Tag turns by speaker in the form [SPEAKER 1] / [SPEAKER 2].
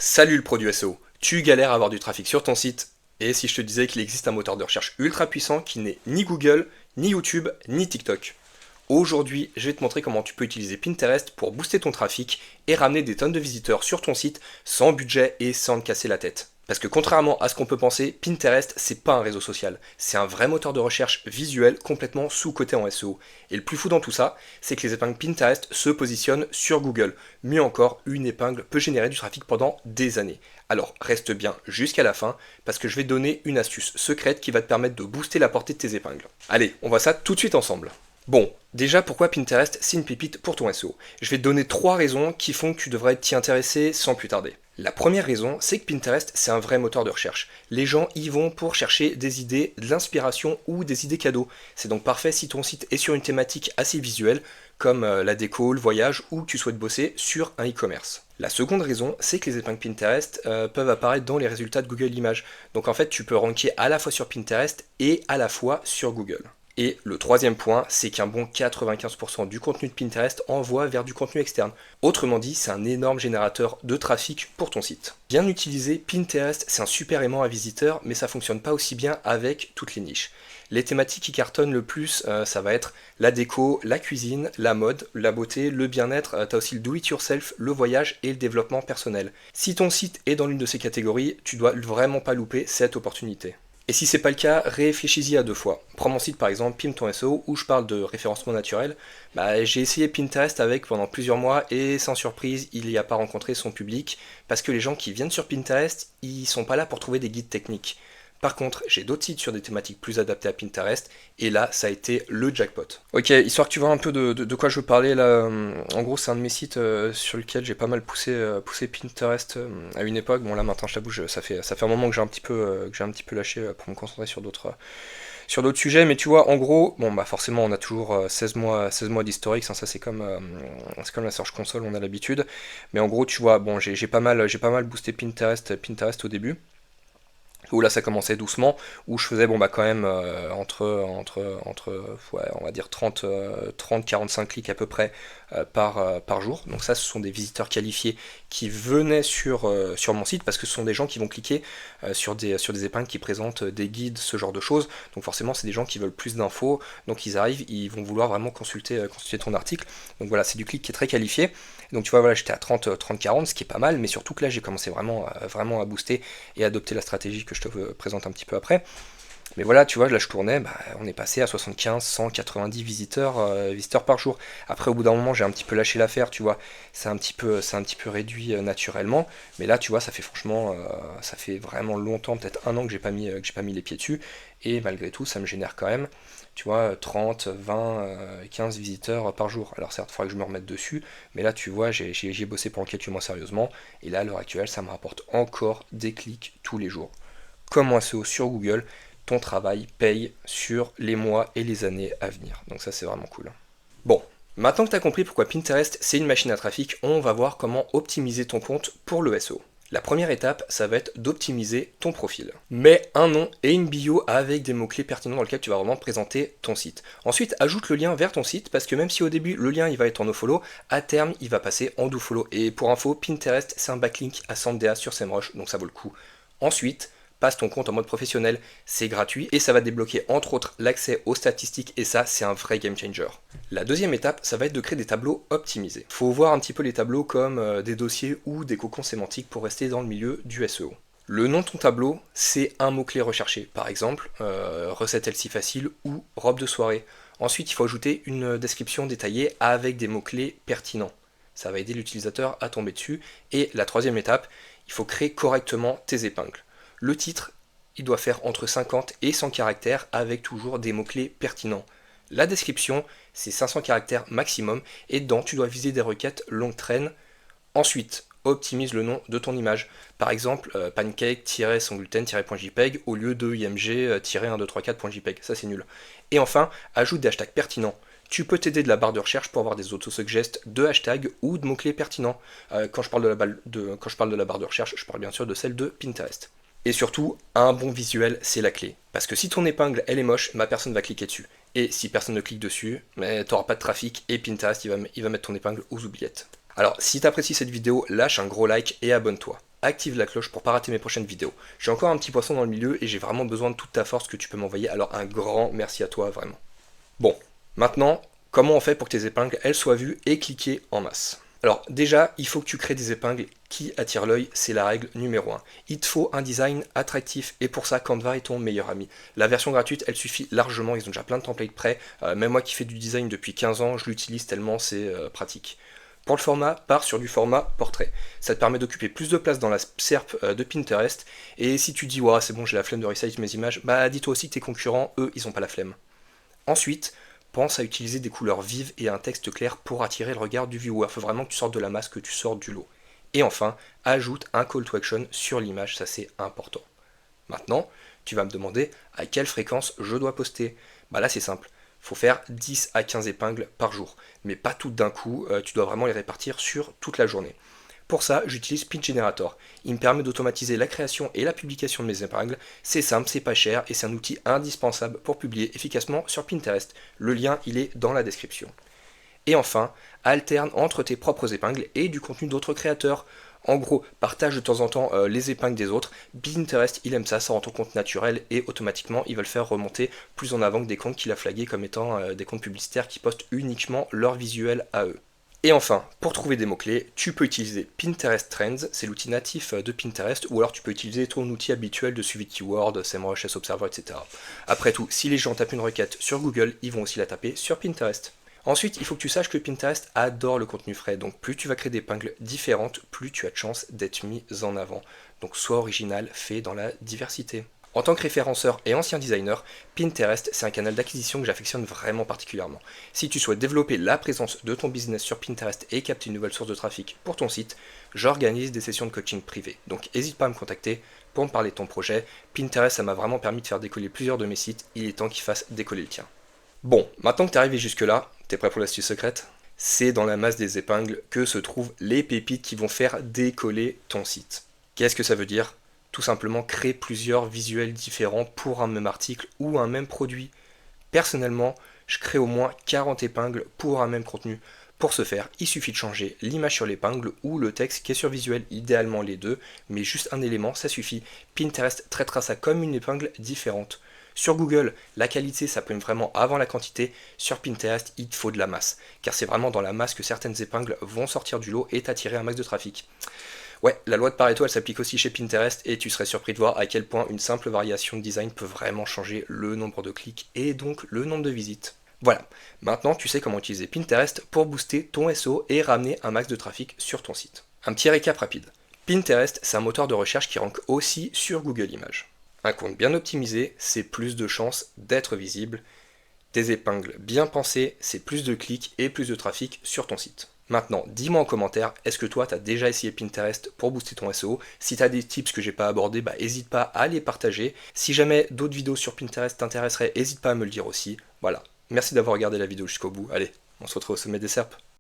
[SPEAKER 1] Salut le produit SEO, tu galères à avoir du trafic sur ton site, et si je te disais qu'il existe un moteur de recherche ultra puissant qui n'est ni Google, ni YouTube, ni TikTok. Aujourd'hui, je vais te montrer comment tu peux utiliser Pinterest pour booster ton trafic et ramener des tonnes de visiteurs sur ton site sans budget et sans te casser la tête. Parce que contrairement à ce qu'on peut penser, Pinterest, c'est pas un réseau social. C'est un vrai moteur de recherche visuel complètement sous-coté en SEO. Et le plus fou dans tout ça, c'est que les épingles Pinterest se positionnent sur Google. Mieux encore, une épingle peut générer du trafic pendant des années. Alors reste bien jusqu'à la fin, parce que je vais te donner une astuce secrète qui va te permettre de booster la portée de tes épingles. Allez, on voit ça tout de suite ensemble. Bon, déjà pourquoi Pinterest c'est une pépite pour ton SEO. Je vais te donner 3 raisons qui font que tu devrais t'y intéresser sans plus tarder. La première raison, c'est que Pinterest c'est un vrai moteur de recherche. Les gens y vont pour chercher des idées, de l'inspiration ou des idées cadeaux. C'est donc parfait si ton site est sur une thématique assez visuelle, comme la déco, le voyage, ou que tu souhaites bosser sur un e-commerce. La seconde raison, c'est que les épingles Pinterest peuvent apparaître dans les résultats de Google Images. Donc en fait, tu peux ranker à la fois sur Pinterest et à la fois sur Google. Et le troisième point, c'est qu'un bon 95% du contenu de Pinterest envoie vers du contenu externe. Autrement dit, c'est un énorme générateur de trafic pour ton site. Bien utilisé, Pinterest, c'est un super aimant à visiteurs, mais ça fonctionne pas aussi bien avec toutes les niches. Les thématiques qui cartonnent le plus, ça va être la déco, la cuisine, la mode, la beauté, le bien-être, t'as aussi le do-it-yourself, le voyage et le développement personnel. Si ton site est dans l'une de ces catégories, tu dois vraiment pas louper cette opportunité. Et si c'est pas le cas, réfléchis-y à 2 fois. Prends mon site par exemple, Pim ton SEO, où je parle de référencement naturel. J'ai essayé Pinterest avec pendant plusieurs mois et sans surprise, il n'y a pas rencontré son public parce que les gens qui viennent sur Pinterest, ils sont pas là pour trouver des guides techniques. Par contre, j'ai d'autres sites sur des thématiques plus adaptées à Pinterest, et là, ça a été le jackpot. Ok, histoire que tu vois un peu de quoi je veux parler, là, en gros, c'est un de mes sites sur lequel j'ai pas mal poussé Pinterest à une époque. Bon, là, maintenant, je t'avoue, ça fait un moment que j'ai un petit peu lâché pour me concentrer sur d'autres sujets, mais tu vois, en gros, bon, bah forcément, on a toujours 16 mois d'historique, ça c'est comme la Search Console, on a l'habitude, mais en gros, tu vois, bon, j'ai pas mal boosté Pinterest au début, où là ça commençait doucement, où je faisais bon bah quand même ouais, on va dire 30-45 clics à peu près par jour. Donc ça ce sont des visiteurs qualifiés qui venaient sur mon site parce que ce sont des gens qui vont cliquer sur des épingles qui présentent des guides, ce genre de choses. Donc forcément c'est des gens qui veulent plus d'infos, donc ils arrivent, ils vont vouloir vraiment consulter ton article. Donc voilà, c'est du clic qui est très qualifié. Donc tu vois, voilà, j'étais à 30-40, ce qui est pas mal, mais surtout que là j'ai commencé vraiment à booster et adopter la stratégie que je te présente un petit peu après. Mais voilà, tu vois, là je tournais, on est passé à 75, 190 visiteurs par jour. Après, au bout d'un moment, j'ai un petit peu lâché l'affaire, tu vois, c'est un petit peu réduit naturellement. Mais là, tu vois, ça fait franchement, ça fait vraiment longtemps, peut-être un an que j'ai pas mis les pieds dessus. Et malgré tout, ça me génère quand même, tu vois, 30, 20, 15 visiteurs par jour. Alors certes, il faudrait que je me remette dessus, mais là, tu vois, j'ai bossé pendant quelques mois sérieusement. Et là, à l'heure actuelle, ça me rapporte encore des clics tous les jours. Comme un SEO sur Google, ton travail paye sur les mois et les années à venir. Donc ça c'est vraiment cool. Bon, maintenant que tu as compris pourquoi Pinterest c'est une machine à trafic, on va voir comment optimiser ton compte pour le SEO. La première étape, ça va être d'optimiser ton profil. Mets un nom et une bio avec des mots-clés pertinents dans lesquels tu vas vraiment présenter ton site. Ensuite, ajoute le lien vers ton site parce que même si au début le lien il va être en nofollow, à terme il va passer en dofollow. Et pour info, Pinterest c'est un backlink à 100 DA sur SEMrush, donc ça vaut le coup. Ensuite, passe ton compte en mode professionnel, c'est gratuit et ça va débloquer entre autres l'accès aux statistiques et ça c'est un vrai game changer. La deuxième étape, ça va être de créer des tableaux optimisés. Faut voir un petit peu les tableaux comme des dossiers ou des cocons sémantiques pour rester dans le milieu du SEO. Le nom de ton tableau, c'est un mot-clé recherché, par exemple recette elle-ci facile ou robe de soirée. Ensuite, il faut ajouter une description détaillée avec des mots-clés pertinents. Ça va aider l'utilisateur à tomber dessus. Et la troisième étape, il faut créer correctement tes épingles. Le titre, il doit faire entre 50 et 100 caractères avec toujours des mots-clés pertinents. La description, c'est 500 caractères maximum et dedans, tu dois viser des requêtes longue traîne. Ensuite, optimise le nom de ton image. Par exemple, pancake-sans-gluten-.jpg au lieu de img-1234.jpg. Ça, c'est nul. Et enfin, ajoute des hashtags pertinents. Tu peux t'aider de la barre de recherche pour avoir des autosuggests de hashtags ou de mots-clés pertinents. Quand je parle de la barre de recherche, je parle bien sûr de celle de Pinterest. Et surtout, un bon visuel, c'est la clé. Parce que si ton épingle, elle est moche, personne va cliquer dessus. Et si personne ne clique dessus, t'auras pas de trafic et Pinterest, il va mettre ton épingle aux oubliettes. Alors, si t'apprécies cette vidéo, lâche un gros like et abonne-toi. active la cloche pour pas rater mes prochaines vidéos. J'ai encore un petit poisson dans le milieu et j'ai vraiment besoin de toute ta force que tu peux m'envoyer, alors un grand merci à toi vraiment. Bon, maintenant, comment on fait pour que tes épingles elles soient vues et cliquées en masse? Alors déjà, il faut que tu crées des épingles qui attirent l'œil, c'est la règle numéro 1. Il te faut un design attractif et pour ça Canva est ton meilleur ami. La version gratuite, elle suffit largement, ils ont déjà plein de templates prêts. Même moi qui fais du design depuis 15 ans, je l'utilise tellement c'est pratique. Pour le format, pars sur du format portrait. Ça te permet d'occuper plus de place dans la SERP de Pinterest. Et si tu dis, ouais, c'est bon, j'ai la flemme de resize mes images, bah dis-toi aussi que tes concurrents, eux, ils ont pas la flemme. Ensuite, pense à utiliser des couleurs vives et un texte clair pour attirer le regard du viewer. Il faut vraiment que tu sortes de la masse, que tu sortes du lot. Et enfin, ajoute un call to action sur l'image, ça c'est important. Maintenant, tu vas me demander à quelle fréquence je dois poster. Bah là c'est simple, il faut faire 10 à 15 épingles par jour. Mais pas toutes d'un coup, tu dois vraiment les répartir sur toute la journée. Pour ça, j'utilise Pin Generator. Il me permet d'automatiser la création et la publication de mes épingles. C'est simple, c'est pas cher et c'est un outil indispensable pour publier efficacement sur Pinterest. Le lien, il est dans la description. Et enfin, alterne entre tes propres épingles et du contenu d'autres créateurs. En gros, partage de temps en temps les épingles des autres. Pinterest, il aime ça, ça rend ton compte naturel et automatiquement, il va le faire remonter plus en avant que des comptes qu'il a flagués comme étant des comptes publicitaires qui postent uniquement leurs visuels à eux. Et enfin, pour trouver des mots-clés, tu peux utiliser Pinterest Trends, c'est l'outil natif de Pinterest, ou alors tu peux utiliser ton outil habituel de suivi de keywords, SEMrush, SEobserver, etc. Après tout, si les gens tapent une requête sur Google, ils vont aussi la taper sur Pinterest. Ensuite, il faut que tu saches que Pinterest adore le contenu frais, donc plus tu vas créer des épingles différentes, plus tu as de chances d'être mis en avant. Donc sois original, fais dans la diversité. En tant que référenceur et ancien designer, Pinterest, c'est un canal d'acquisition que j'affectionne vraiment particulièrement. Si tu souhaites développer la présence de ton business sur Pinterest et capter une nouvelle source de trafic pour ton site, j'organise des sessions de coaching privées. Donc n'hésite pas à me contacter pour me parler de ton projet. Pinterest, ça m'a vraiment permis de faire décoller plusieurs de mes sites. Il est temps qu'il fasse décoller le tien. Bon, maintenant que tu es arrivé jusque-là, t'es prêt pour l'astuce secrète? C'est dans la masse des épingles que se trouvent les pépites qui vont faire décoller ton site. Qu'est-ce que ça veut dire? Tout simplement créer plusieurs visuels différents pour un même article ou un même produit. Personnellement, je crée au moins 40 épingles pour un même contenu. Pour ce faire, il suffit de changer l'image sur l'épingle ou le texte qui est sur visuel, idéalement les deux, mais juste un élément, ça suffit. Pinterest traitera ça comme une épingle différente. Sur Google, la qualité ça prime vraiment avant la quantité. Sur Pinterest, il te faut de la masse, car c'est vraiment dans la masse que certaines épingles vont sortir du lot et t'attirer un max de trafic. Ouais, la loi de Pareto, elle s'applique aussi chez Pinterest et tu serais surpris de voir à quel point une simple variation de design peut vraiment changer le nombre de clics et donc le nombre de visites. Voilà, maintenant tu sais comment utiliser Pinterest pour booster ton SEO et ramener un max de trafic sur ton site. Un petit récap rapide. Pinterest, c'est un moteur de recherche qui rank aussi sur Google Images. Un compte bien optimisé, c'est plus de chances d'être visible. Des épingles bien pensées, c'est plus de clics et plus de trafic sur ton site. Maintenant, dis-moi en commentaire, est-ce que toi, tu as déjà essayé Pinterest pour booster ton SEO? Si tu as des tips que j'ai pas abordés, n'hésite pas à les partager. Si jamais d'autres vidéos sur Pinterest t'intéresseraient, n'hésite pas à me le dire aussi. Voilà, merci d'avoir regardé la vidéo jusqu'au bout. Allez, on se retrouve au sommet des SERP.